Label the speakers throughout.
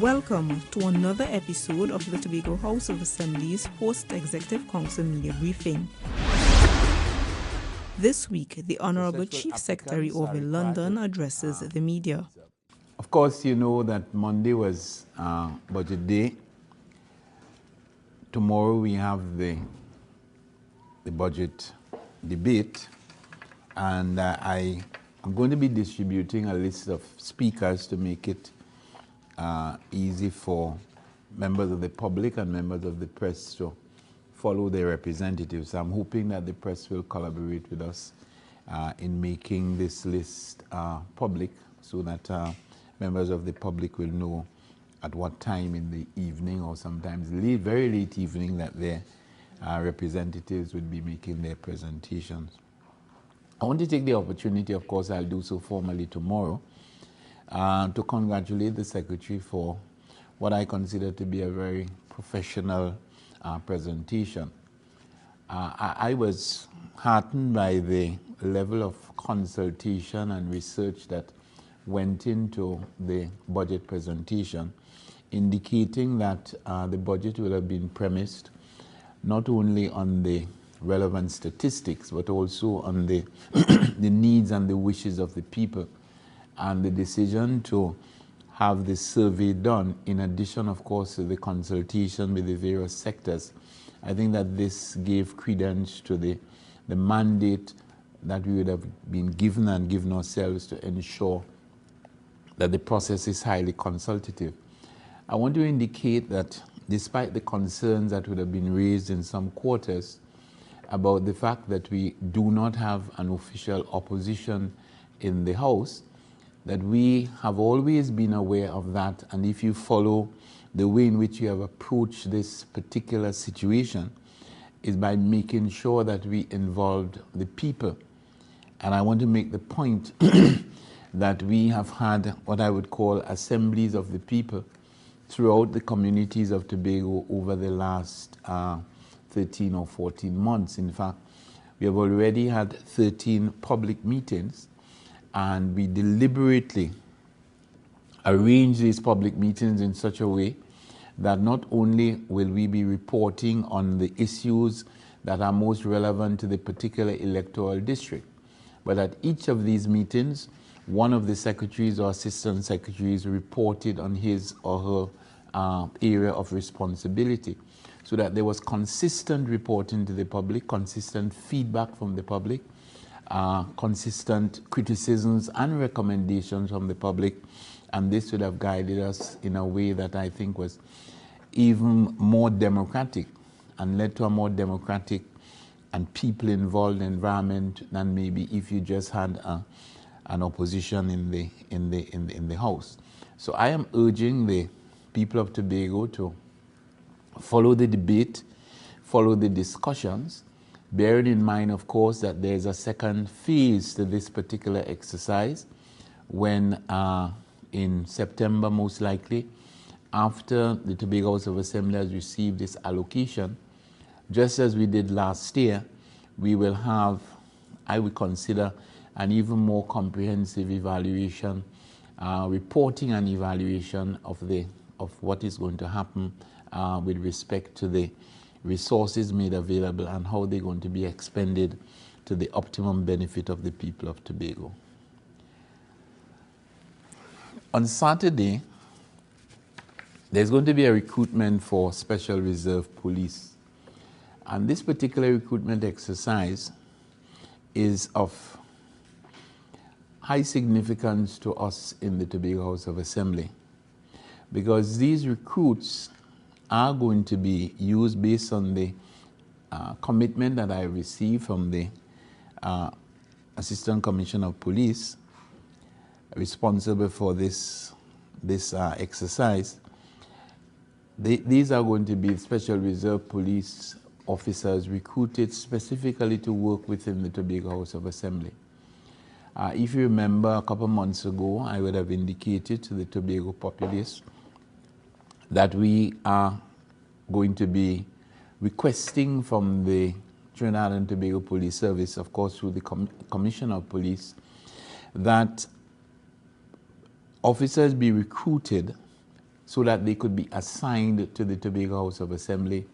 Speaker 1: Welcome to another episode of the Tobago House of Assembly's Post-Executive Council Media Briefing. This week, the Honourable Chief Secretary Orville London addresses the media.
Speaker 2: Of course, you know that Monday was budget day. Tomorrow we have the budget debate, and I am going to be distributing a list of speakers to make it easy for members of the public and members of the press to follow their representatives. I'm hoping that the press will collaborate with us in making this list public so that members of the public will know at what time in the evening or sometimes very late evening that their representatives would be making their presentations. I want to take the opportunity, of course I'll do so formally tomorrow, to congratulate the Secretary for what I consider to be a very professional presentation. I was heartened by the level of consultation and research that went into the budget presentation, indicating that the budget will have been premised not only on the relevant statistics, but also on the, the needs and the wishes of the people. And the decision to have this survey done, in addition, of course, to the consultation with the various sectors, I think that this gave credence to the mandate that we would have been given and given ourselves to ensure that the process is highly consultative. I want to indicate that despite the concerns that would have been raised in some quarters about the fact that we do not have an official opposition in the House, that we have always been aware of that, and if you follow the way in which you have approached this particular situation is by making sure that we involved the people. And I want to make the point that we have had what I would call assemblies of the people throughout the communities of Tobago over the last 13 or 14 months. In fact, we have already had 13 public meetings, and we deliberately arrange these public meetings in such a way that not only will we be reporting on the issues that are most relevant to the particular electoral district, but at each of these meetings, one of the secretaries or assistant secretaries reported on his or her area of responsibility, so that there was consistent reporting to the public, consistent feedback from the public, consistent criticisms and recommendations from the public, and this would have guided us in a way that I think was even more democratic and led to a more democratic and people-involved environment than maybe if you just had an opposition in the House. So I am urging the people of Tobago to follow the debate, follow the discussions, bearing in mind, of course, that there is a second phase to this particular exercise when in September, most likely, after the Tobago House of Assembly has received its allocation, just as we did last year, we will have, I would consider, an even more comprehensive evaluation, reporting and evaluation of what is going to happen with respect to the resources made available and how they're going to be expended to the optimum benefit of the people of Tobago. On Saturday, there's going to be a recruitment for Special Reserve Police. And this particular recruitment exercise is of high significance to us in the Tobago House of Assembly, because these recruits are going to be used based on the commitment that I received from the Assistant Commissioner of Police responsible for this exercise. These are going to be Special Reserve Police officers recruited specifically to work within the Tobago House of Assembly. If you remember, a couple months ago, I would have indicated to the Tobago populace that we are going to be requesting from the Trinidad and Tobago Police Service, of course through the Commissioner of Police, that officers be recruited so that they could be assigned to the Tobago House of Assembly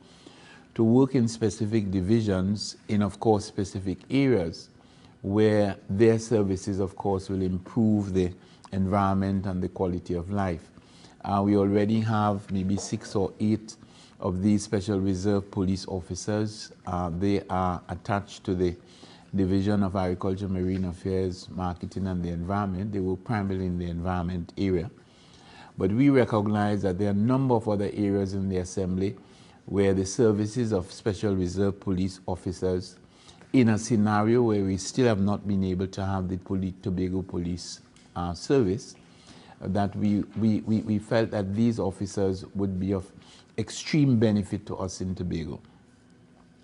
Speaker 2: to work in specific divisions in, of course, specific areas where their services, of course, will improve the environment and the quality of life. We already have maybe 6 or 8 of these Special Reserve Police officers. They are attached to the Division of Agriculture, Marine Affairs, Marketing and the Environment. They work primarily in the environment area. But we recognize that there are a number of other areas in the Assembly where the services of Special Reserve Police officers, in a scenario where we still have not been able to have the Tobago Police service, that we felt that these officers would be of extreme benefit to us in Tobago.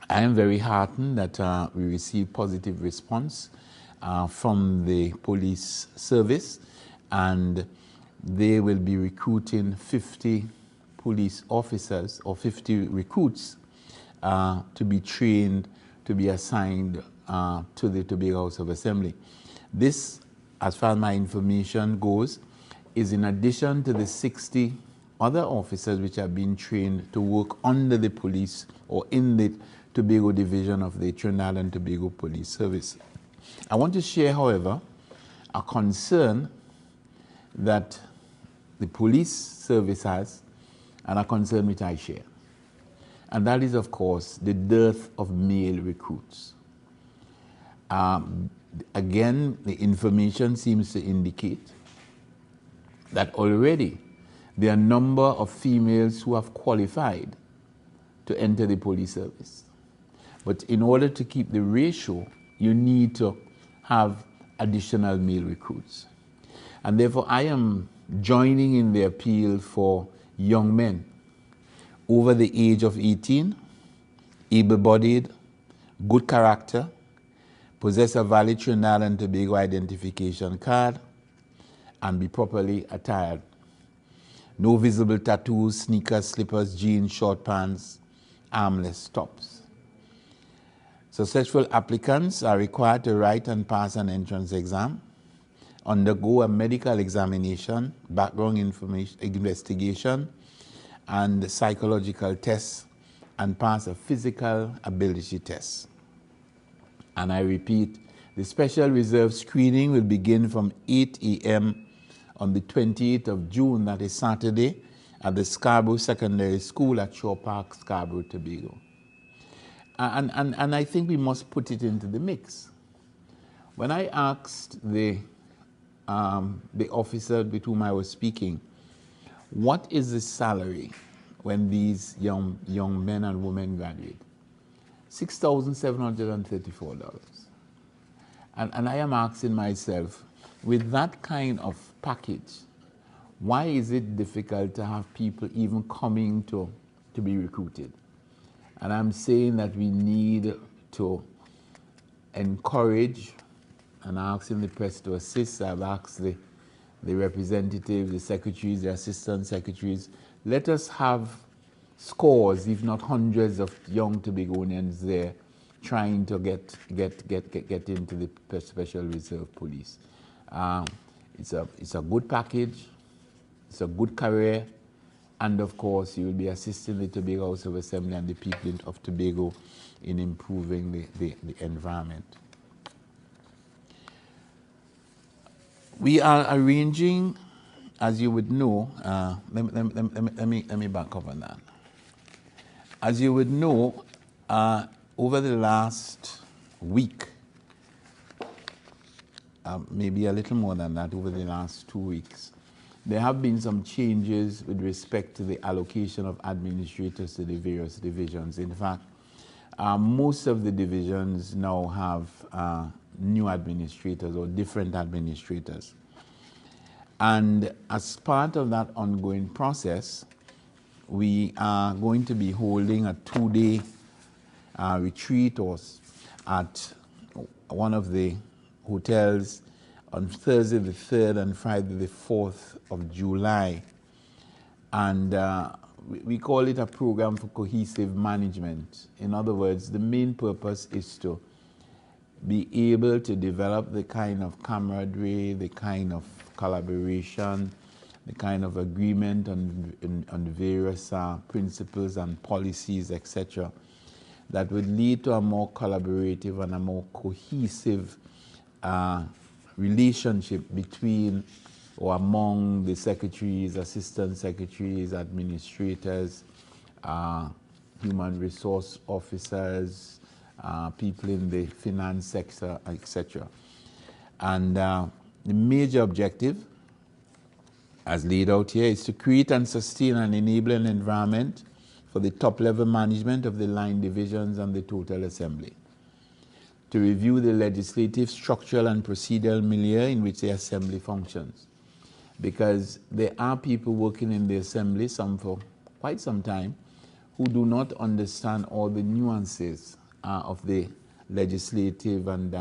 Speaker 2: I am very heartened that we received positive response from the police service, and they will be recruiting 50 police officers or 50 recruits to be trained, to be assigned to the Tobago House of Assembly. This, as far as my information goes, is in addition to the 60 other officers which have been trained to work under the police or in the Tobago Division of the Trinidad and Tobago Police Service. I want to share, however, a concern that the police service has and a concern which I share. And that is, of course, the dearth of male recruits. Again, the information seems to indicate that already there are a number of females who have qualified to enter the police service. But in order to keep the ratio, you need to have additional male recruits. And therefore, I am joining in the appeal for young men over the age of 18, able-bodied, good character, possess a valid Trinidad and Tobago identification card, and be properly attired. No visible tattoos, sneakers, slippers, jeans, short pants, armless tops. Successful applicants are required to write and pass an entrance exam, undergo a medical examination, background information investigation, and psychological tests, and pass a physical ability test. And I repeat, the Special Reserve screening will begin from 8 a.m. on the 28th of June, that is Saturday, at the Scarborough Secondary School at Shaw Park, Scarborough, Tobago. And I think we must put it into the mix. When I asked the officer with whom I was speaking, what is the salary when these young men and women graduate? $6,734. And I am asking myself, with that kind of package, why is it difficult to have people even coming to be recruited? And I'm saying that we need to encourage, and asking the press to assist. I've asked the representatives, the secretaries, the assistant secretaries, let us have scores, if not hundreds, of young Tobagonians there trying to get into the Special Reserve Police. It's a good package, it's a good career, and of course you will be assisting the Tobago House of Assembly and the people of Tobago in improving the environment. We are arranging, as you would know, let me back up on that. As you would know, over the last week, maybe a little more than that, over the last 2 weeks, there have been some changes with respect to the allocation of administrators to the various divisions. In fact, most of the divisions now have new administrators or different administrators. And as part of that ongoing process, we are going to be holding a 2-day retreat at one of the hotels on Thursday the 3rd and Friday the 4th of July. And we call it a program for cohesive management. In other words, the main purpose is to be able to develop the kind of camaraderie, the kind of collaboration, the kind of agreement on various principles and policies, etc., that would lead to a more collaborative and a more cohesive relationship between or among the secretaries, assistant secretaries, administrators, human resource officers, people in the finance sector, etc. And the major objective, as laid out here, is to create and sustain an enabling environment for the top-level management of the line divisions and the total assembly, to review the legislative, structural, and procedural milieu in which the assembly functions. Because there are people working in the assembly, some for quite some time, who do not understand all the nuances of the legislative and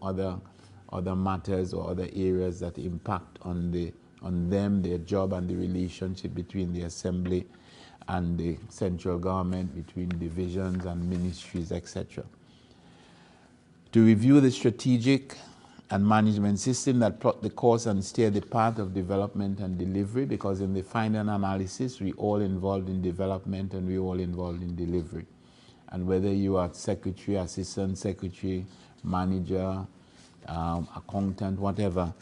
Speaker 2: other matters or other areas that impact on them, their job, and the relationship between the assembly and the central government, between divisions and ministries, etc. To review the strategic and management system that plot the course and steer the path of development and delivery, because in the final analysis, we all involved in development and we all involved in delivery. And whether you are secretary, assistant secretary, manager, accountant, whatever,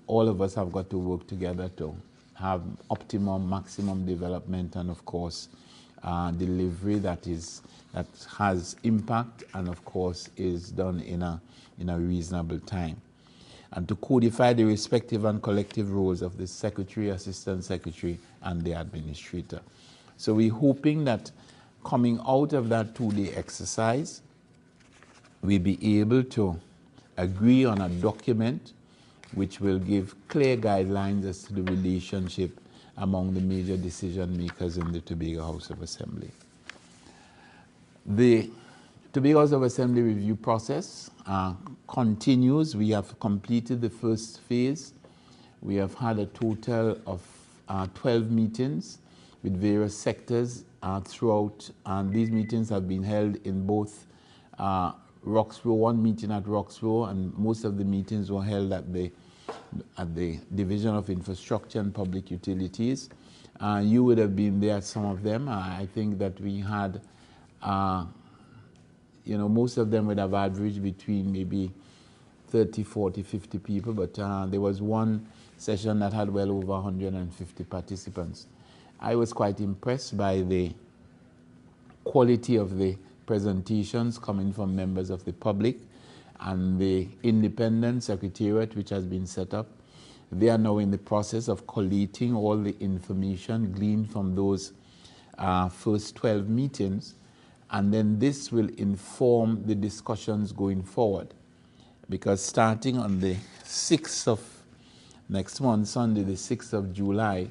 Speaker 2: all of us have got to work together to have optimum, maximum development, and of course, delivery that has impact, and of course is done in a reasonable time. And to codify the respective and collective roles of the secretary, assistant secretary, and the administrator. So we're hoping that coming out of that 2-day exercise, we'll be able to agree on a document which will give clear guidelines as to the relationship among the major decision makers in the Tobago House of Assembly. The Tobago House of Assembly review process continues. We have completed the first phase. We have had a total of 12 meetings with various sectors throughout, and these meetings have been held in both Roxborough, one meeting at Roxborough, and most of the meetings were held at the Division of Infrastructure and Public Utilities. You would have been there at some of them. I think that we had, most of them would have averaged between maybe 30, 40, 50 people, but there was one session that had well over 150 participants. I was quite impressed by the quality of the presentations coming from members of the public and the independent secretariat which has been set up. They are now in the process of collating all the information gleaned from those first 12 meetings, and then this will inform the discussions going forward. Because starting on the 6th of next month, Sunday, the 6th of July,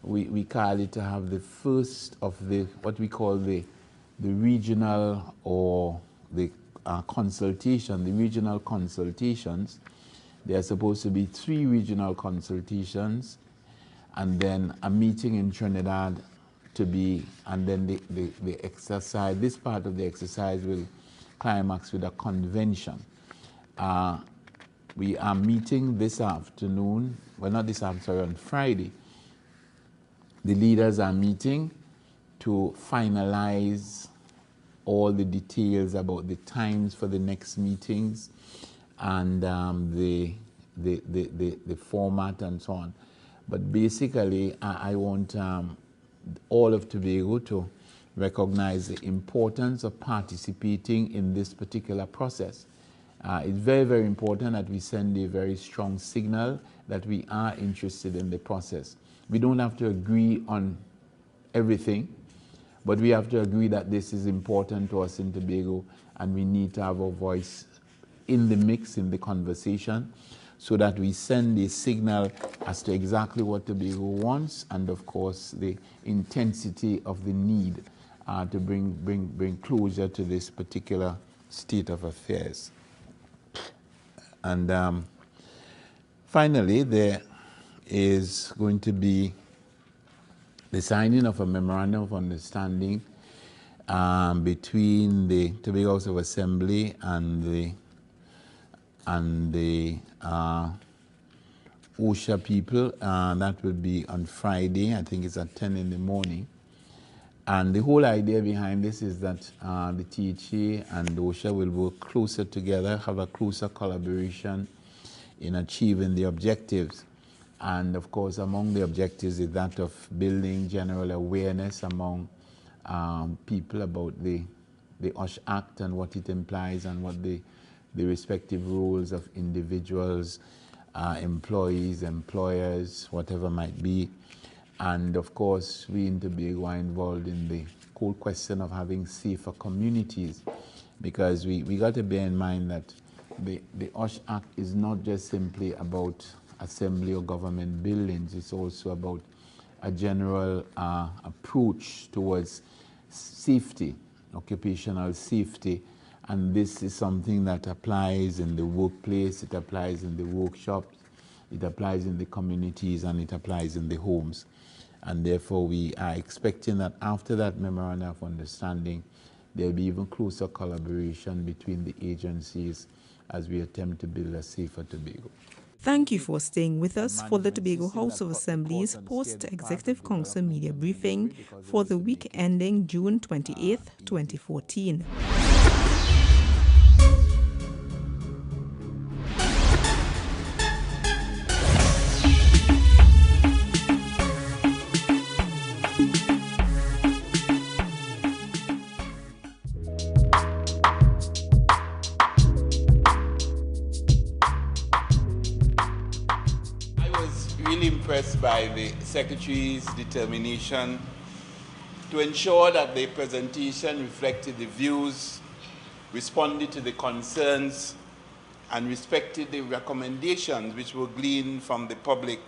Speaker 2: we call it to have the first of the, what we call the regional or the consultation, the regional consultations. There are supposed to be 3 regional consultations, and then a meeting in Trinidad to be, and then the exercise, this part of the exercise will climax with a convention. We are meeting this afternoon, well not this afternoon, sorry, on Friday. The leaders are meeting to finalize all the details about the times for the next meetings and the format and so on. But basically, I want all of Tobago to recognize the importance of participating in this particular process. It's very, very important that we send a very strong signal that we are interested in the process. We don't have to agree on everything, but we have to agree that this is important to us in Tobago, and we need to have our voice in the mix, in the conversation, so that we send a signal as to exactly what Tobago wants, and of course the intensity of the need to bring closure to this particular state of affairs. And finally, there is going to be the signing of a memorandum of understanding between the Tobago House of Assembly and the OSHA people. That will be on Friday. I think it's at 10 in the morning. And the whole idea behind this is that the THA and OSHA will work closer together, have a closer collaboration in achieving the objectives. And of course, among the objectives is that of building general awareness among people about the OSH Act and what it implies and what the respective roles of individuals, employees, employers, whatever might be. And of course, we in Tobago are involved in the whole question of having safer communities, because we got to bear in mind that the OSH Act is not just simply about assembly or government buildings, it's also about a general approach towards safety, occupational safety. And this is something that applies in the workplace, it applies in the workshops, it applies in the communities, and it applies in the homes. And therefore, we are expecting that after that memorandum of understanding, there will be even closer collaboration between the agencies as we attempt to build a safer Tobago.
Speaker 1: Thank you for staying with us for the Tobago House of Assembly's Post-Executive Council Media Briefing for the week ending June 28, 2014.
Speaker 2: Impressed by the Secretary's determination to ensure that the presentation reflected the views, responded to the concerns, and respected the recommendations which were gleaned from the public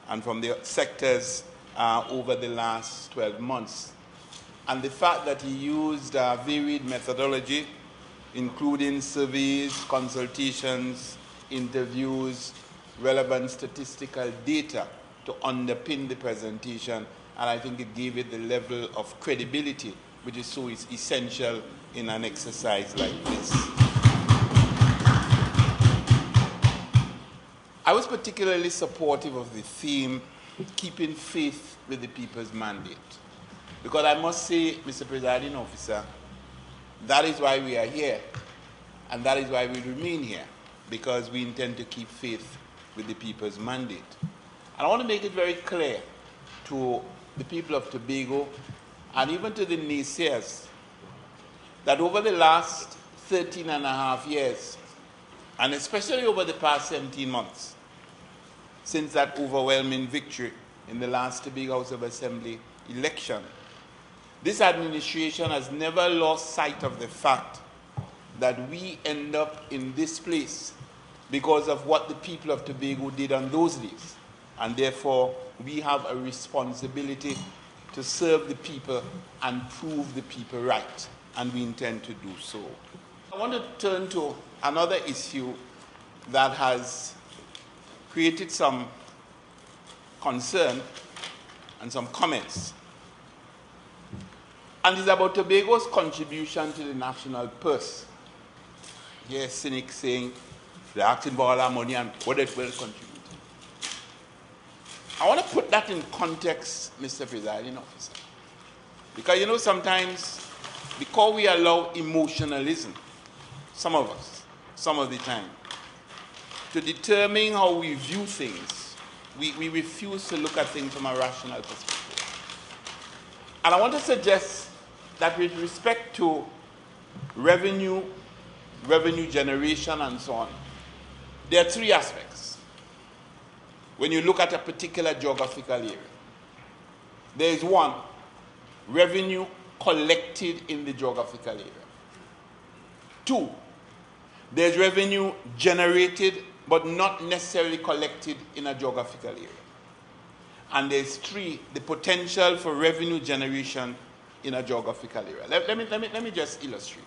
Speaker 2: and from the sectors over the last 12 months. And the fact that he used varied methodology, including surveys, consultations, interviews, relevant statistical data to underpin the presentation, and I think it gave it the level of credibility which is so essential in an exercise like this. I was particularly supportive of the theme, keeping faith with the people's mandate, because I must say, Mr. Presiding Officer, that is why we are here, and that is why we remain here, because we intend to keep faith with the people's mandate. And I want to make it very clear to the people of Tobago and even to the naysayers that over the last 13 and a half years, and especially over the past 17 months, since that overwhelming victory in the last Tobago House of Assembly election, this administration has never lost sight of the fact that we end up in this place because of what the people of Tobago did on those days. And therefore, we have a responsibility to serve the people and prove the people right, and we intend to do so. I want to turn to another issue that has created some concern and some comments. And it's about Tobago's contribution to the national purse. Here, cynics saying, they're asking for all our money and what it will contribute. I want to put that in context, Mr. Presiding Officer. Because, you know, sometimes, because we allow emotionalism, some of us, some of the time, to determine how we view things, we refuse to look at things from a rational perspective. And I want to suggest that with respect to revenue generation and so on, there are three aspects when you look at a particular geographical area. There is one, revenue collected in the geographical area. Two, there's revenue generated but not necessarily collected in a geographical area. And there's three, the potential for revenue generation in a geographical area. Let me just illustrate.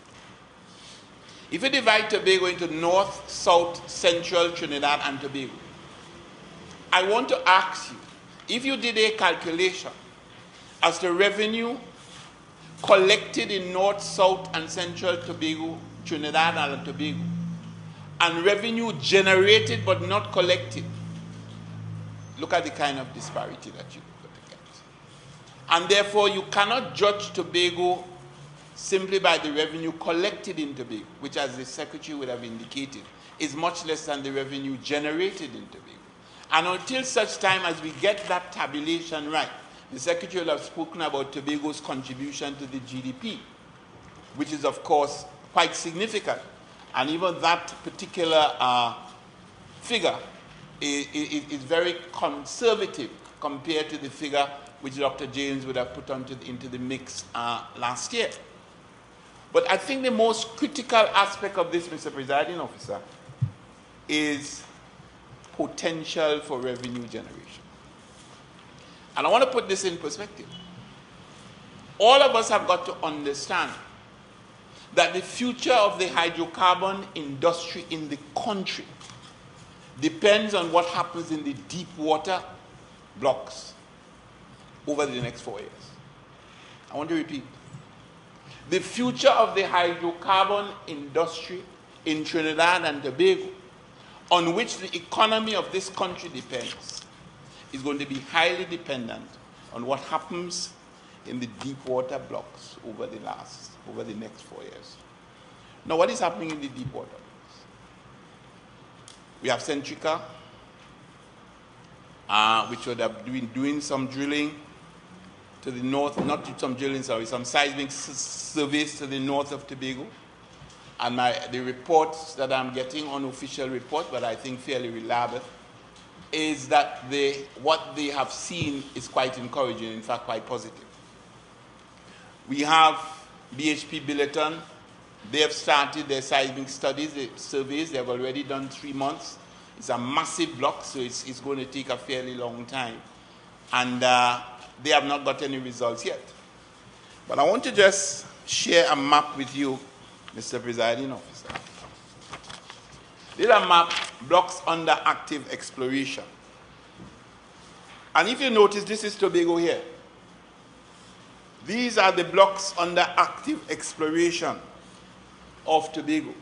Speaker 2: If you divide Tobago into North, South, Central, Trinidad, and Tobago, I want to ask you, if you did a calculation as the revenue collected in North, South, and Central Tobago, Trinidad, and Tobago, and revenue generated but not collected, look at the kind of disparity that you could get. And therefore, you cannot judge Tobago simply by the revenue collected in Tobago, which, as the Secretary would have indicated, is much less than the revenue generated in Tobago. And until such time as we get that tabulation right, the Secretary will have spoken about Tobago's contribution to the GDP, which is, of course, quite significant. And even that particular figure is very conservative compared to the figure which Dr. James would have put into the mix last year. But I think the most critical aspect of this, Mr. Presiding Officer, is potential for revenue generation. And I want to put this in perspective. All of us have got to understand that the future of the hydrocarbon industry in the country depends on what happens in the deep water blocks over the next 4 years. I want to repeat. The future of the hydrocarbon industry in Trinidad and Tobago, on which the economy of this country depends, is going to be highly dependent on what happens in the deep water blocks over the next 4 years. Now, what is happening in the deep water blocks? We have Centrica, which would have been doing some drilling to the north, not some drilling, sorry, some seismic surveys to the north of Tobago. And the reports that I'm getting, unofficial report, but I think fairly reliable, is that what they have seen is quite encouraging, in fact, quite positive. We have BHP Billiton. They have started their seismic studies, the surveys. They have already done 3 months. It's a massive block, so it's going to take a fairly long time. And they have not got any results yet. But I want to just share a map with you, Mr. Presiding Officer. These are map blocks under active exploration. And if you notice, this is Tobago here. These are the blocks under active exploration of Tobago.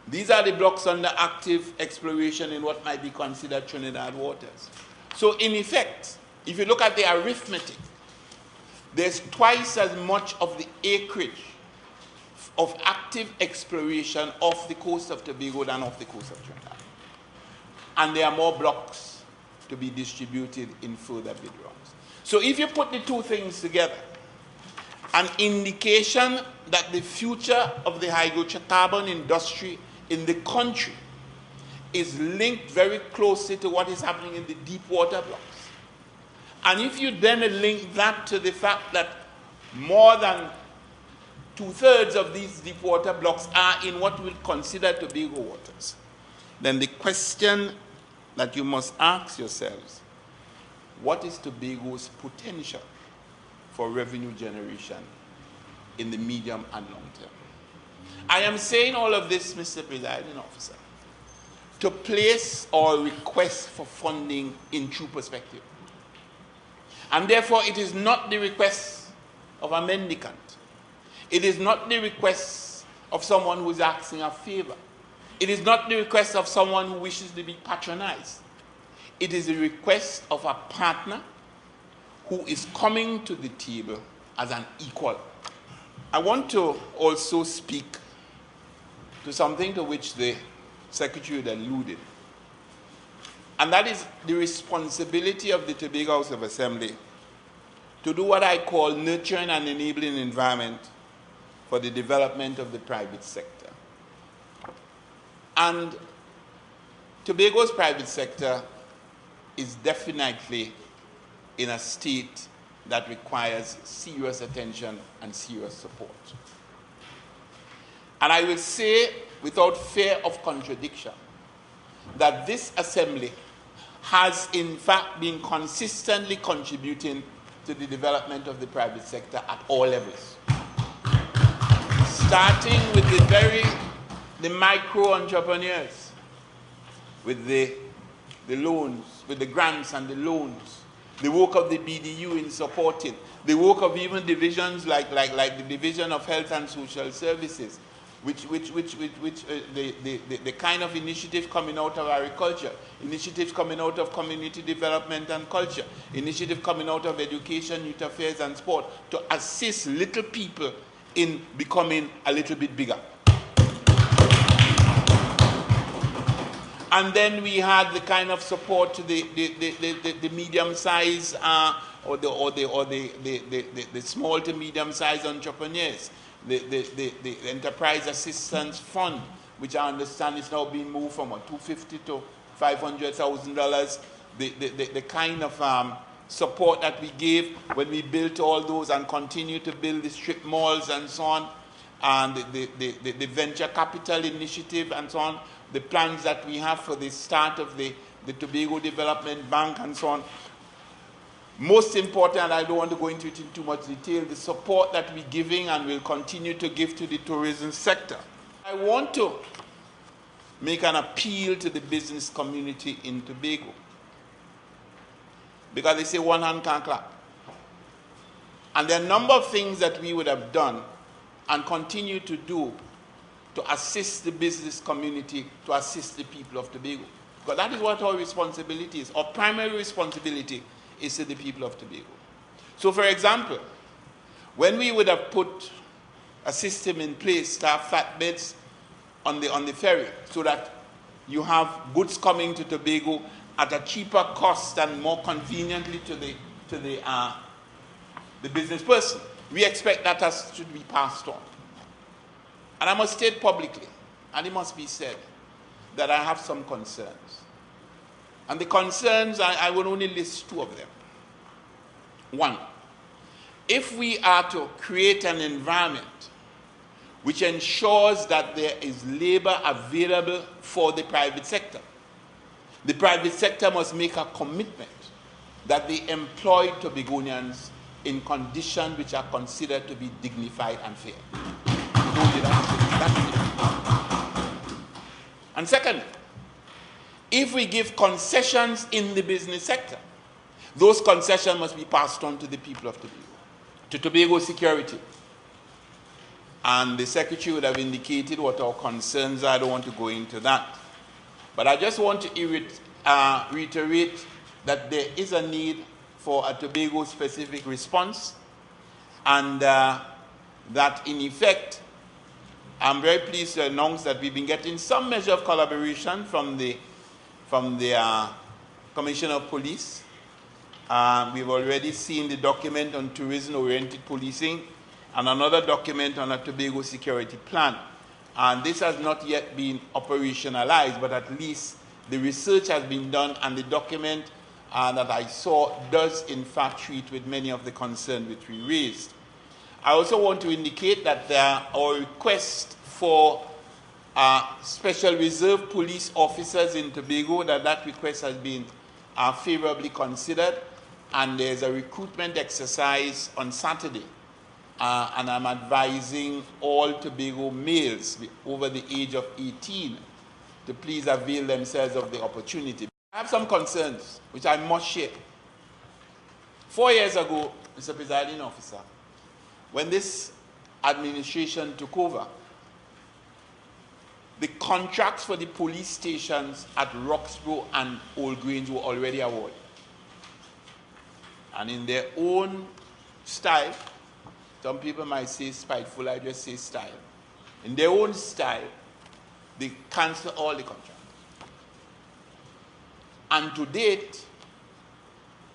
Speaker 2: These are the blocks under active exploration in what might be considered Trinidad waters. So in effect, if you look at the arithmetic, there's twice as much of the acreage of active exploration off the coast of Tobago than off the coast of Trinidad. And there are more blocks to be distributed in further bid rounds. So if you put the two things together, an indication that the future of the hydrocarbon industry in the country is linked very closely to what is happening in the deep water blocks. And if you then link that to the fact that more than 2/3 of these deep water blocks are in what we'll consider Tobago waters, then the question that you must ask yourselves, what is Tobago's potential for revenue generation in the medium and long term? I am saying all of this, Mr. Presiding Officer, to place our request for funding in true perspective. And therefore, it is not the request of a mendicant. It is not the request of someone who is asking a favor. It is not the request of someone who wishes to be patronized. It is the request of a partner who is coming to the table as an equal. I want to also speak to something to which the Secretary had alluded, and that is the responsibility of the Tobago House of Assembly to do what I call nurturing and enabling environment for the development of the private sector. And Tobago's private sector is definitely in a state that requires serious attention and serious support. And I will say, without fear of contradiction, that this Assembly has in fact been consistently contributing to the development of the private sector at all levels. Starting with the micro entrepreneurs, with the loans, with the grants and the loans, the work of the BDU in supporting, the work of even divisions like the Division of Health and Social Services, the kind of initiative coming out of agriculture, initiatives coming out of community development and culture, initiative coming out of education, youth affairs and sport, to assist little people in becoming a little bit bigger. And then we had the kind of support to the medium size or the small to medium size entrepreneurs. The Enterprise Assistance Fund, which I understand is now being moved from $250,000 to $500,000. The kind of support that we gave when we built all those and continue to build the strip malls and so on, and the venture capital initiative and so on, the plans that we have for the start of the Tobago Development Bank and so on. Most important, and I don't want to go into it in too much detail, the support that we're giving and will continue to give to the tourism sector. I want to make an appeal to the business community in Tobago, because they say one hand can't clap. And there are a number of things that we would have done and continue to do to assist the business community, to assist the people of Tobago. Because that is what our responsibility is. Our primary responsibility is to the people of Tobago. So for example, when we would have put a system in place to have flatbeds on the ferry, so that you have goods coming to Tobago at a cheaper cost and more conveniently to the business person, we expect that should be passed on. And I must state publicly, and it must be said, that I have some concerns. And the concerns, I will only list two of them. One, if we are to create an environment which ensures that there is labor available for the private sector, the private sector must make a commitment that they employ Tobagonians in conditions which are considered to be dignified and fair. That's it. And second, if we give concessions in the business sector, those concessions must be passed on to the people of Tobago, to Tobago security. And the Secretary would have indicated what our concerns are. I don't want to go into that. But I just want to reiterate that there is a need for a Tobago-specific response, and that in effect, I'm very pleased to announce that we've been getting some measure of collaboration from the Commissioner of Police. We've already seen the document on tourism-oriented policing and another document on a Tobago security plan. And this has not yet been operationalized, but at least the research has been done, and the document that I saw does in fact treat with many of the concerns which we raised. I also want to indicate that our request for special reserve police officers in Tobago, that request has been favorably considered, and there's a recruitment exercise on Saturday, and I'm advising all Tobago males over the age of 18 to please avail themselves of the opportunity. I have some concerns which I must share. 4 years ago, Mr. Presiding Officer, when this administration took over, the contracts for the police stations at Roxborough and Old Grange were already awarded. And in their own style, some people might say spiteful, I just say style. In their own style, they cancel all the contracts. And to date,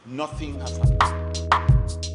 Speaker 2: nothing has happened.